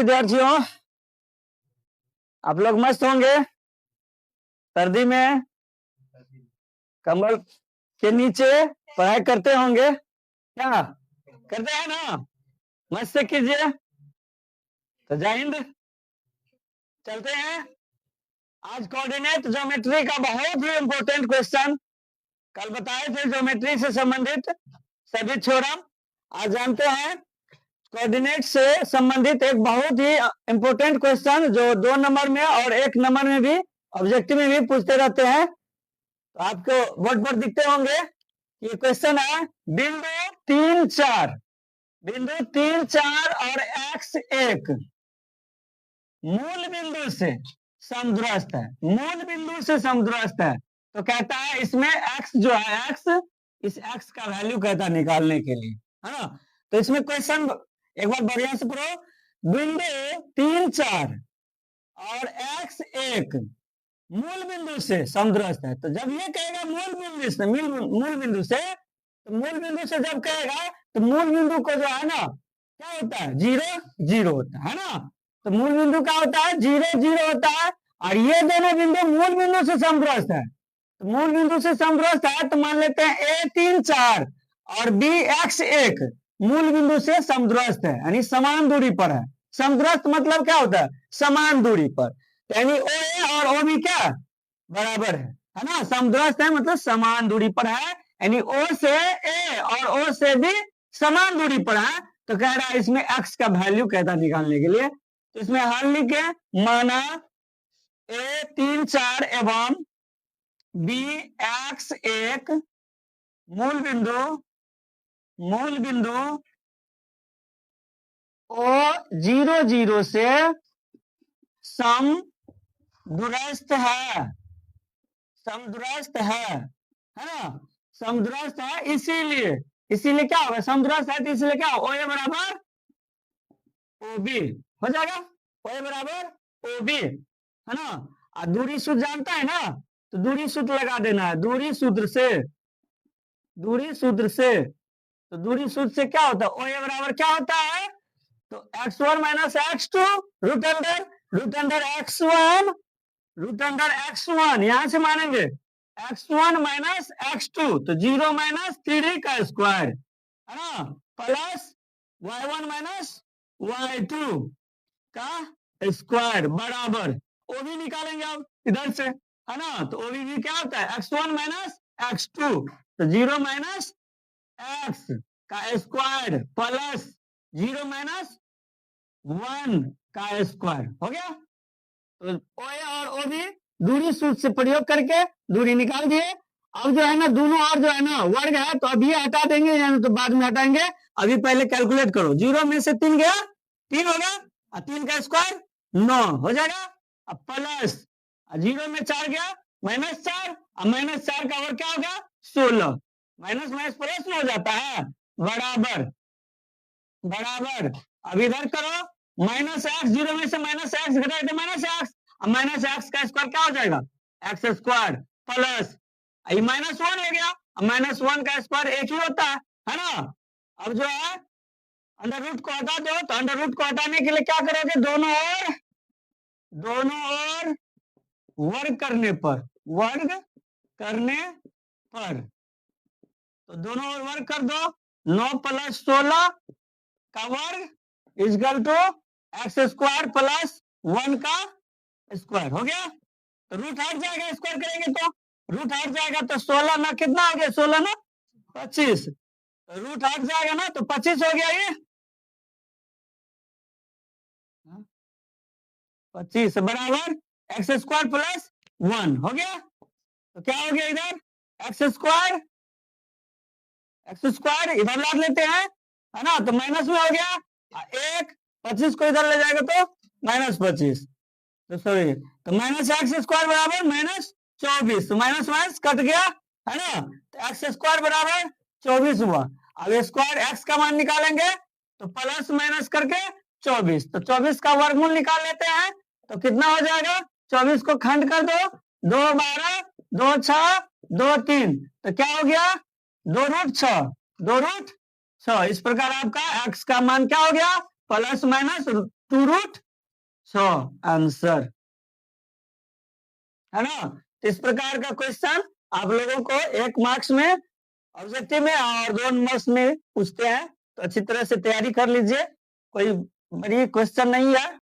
विद्यार्थियों, आप लोग मस्त होंगे। सर्दी में कमर के नीचे पढ़ाई करते होंगे, क्या करते हैं ना? मस्त से कीजिए। तो जय हिंद, चलते हैं। आज कोऑर्डिनेट ज्योमेट्री का बहुत ही इंपॉर्टेंट क्वेश्चन, कल बताए थे ज्योमेट्री से संबंधित सभी थ्योरम। आज जानते हैं कोऑर्डिनेट से संबंधित एक बहुत ही इंपॉर्टेंट क्वेश्चन जो 2 नंबर में और 1 नंबर में भी ऑब्जेक्टिव में भी पूछते रहते हैं। तो आपको बोर्ड पर दिखते होंगे ये क्वेश्चन है। बिंदु 3, 4, बिंदु 3, 4 और x1 मूल बिंदु से समदूरस्थ है, मूल बिंदु से समदूरस्थ है। तो कहता है इसमें x जो है, x इस x का वैल्यू कहता है निकालने के लिए, है ना? तो इसमें क्वेश्चन एक बार बढ़िया से पढ़ो। बिंदु 3, 4 और x1 मूल बिंदु से समदूरस्थ है। तो जब ये कहेगा मूल बिंदु से, मूल बिंदु से, तो मूल बिंदु से जब कहेगा तो मूल बिंदु को जो है ना क्या होता है, 0, 0 होता है ना? तो मूल बिंदु क्या होता है, 0, 0 होता है। और ये दोनों बिंदु मूल बिंदु से समदूरस्थ है। तो मूल बिंदु से समदूरस्थ है तो मान लेते हैं A 3, 4 और B x1 मूल बिंदु से समदूरस्थ है, यानी समान दूरी पर है। समदूरस्थ मतलब क्या होता है, समान दूरी पर, यानी OA और OB क्या बराबर है ना? समदूरस्थ है मतलब समान दूरी पर है, यानी O से A और O से B समान दूरी पर है। तो कह रहा है इसमें x का वैल्यू कहता निकालने के लिए। तो इसमें हल लिखे, माना A 3, 4 एवं B x1 मूल बिंदु O 0, 0 से समदूरस्थ है, समदूरस्थ है ना? समदूरस्थ है इसीलिए क्या होगा, समदूरस्थ है तो इसलिए क्या हो, OA बराबर OB हो जाएगा, OA बराबर OB, है ना? और दूरी सूत्र जानता है ना, तो दूरी सूत्र लगा देना है। दूरी सूत्र से तो दूरी सूत्र से क्या होता है, OA बराबर क्या होता है, तो x1 minus x2 root under x1 यहां से मानेंगे x1 माइनस x2 तो 0 माइनस 3 का स्क्वायर, है ना, प्लस y1 माइनस y2 का स्क्वायर बराबर OB निकालेंगे अब इधर से, है ना? तो OB भी क्या होता है, x1 माइनस x2 तो 0 माइनस x का स्क्वायर प्लस 0 माइनस 1 का स्क्वायर हो गया। तो OA और OB दूरी सूत्र से प्रयोग करके दूरी निकाल दिए। अब जो है ना दोनों और जो है ना वर्ग है तो अभी हटा देंगे, यानी तो बाद में हटाएंगे। अभी पहले कैलकुलेट करो, 0 में से 3 गया, 3 होगा, और 3 का स्क्वायर 9 हो जाएगा। अब प्लस 0 में 4 गया, माइनस 4, और माइनस 4 का वर्ग क्या होगा, 16, माइनस माइनस प्लस में हो जाता है बराबर। अब इधर करो, माइनस एक्स, 0 में से माइनस एक्स घटाए तो माइनस एक्स, अब माइनस एक्स का स्क्वायर क्या हो जाएगा, एक्स स्क्वायर प्लस माइनस 1 हो गया, अब माइनस 1 का स्क्वायर 1 ही होता है ना? अब जो है अंडर रूट को हटा दो, तो अंडर रूट को हटाने के लिए क्या करोगे, दोनों ओर वर्ग करने पर तो दोनों ओर वर्ग कर दो, 9 प्लस 16 का वर्ग is equal to x square plus 1 का स्क्वायर हो गया। तो रूट हट जाएगा, स्क्वायर करेंगे तो रूट हट जाएगा, तो 16 ना कितना हो गया, 16 ना 25, तो रूट हट जाएगा ना तो 25 हो गया, ये 25 बराबर एक्स स्क्वायर प्लस 1 हो गया। तो क्या हो गया, इधर एक्स स्क्वायर इधर लाद लेते हैं, है ना? तो माइनस में हो गया, 1 25 को इधर ले जाएगा तो माइनस 25, तो सॉरी, तो माइनस एक्स स्क्वायर बराबर माइनस 24, तो माइनस माइनस कट गया, है ना? तो एक्स स्क्वायर बराबर 24 हुआ। अब स्क्वायर एक्स का मान निकालेंगे तो प्लस माइनस करके 24, तो 24 का वर्गमूल निकाल लेते हैं, तो कितना हो जाएगा, 24 को खंड कर दो, 2 12 2 6 2 3, तो क्या हो गया, 2 रूट 6 इस प्रकार आपका x का मान क्या हो गया, प्लस माइनस 2 रूट 100 आंसर, है ना। इस प्रकार का क्वेश्चन आप लोगों को 1 मार्क्स में ऑब्जेक्टिव में और 2 मार्क्स में पूछते हैं, तो अच्छी तरह से तैयारी कर लीजिए। कोई बड़ी क्वेश्चन नहीं है।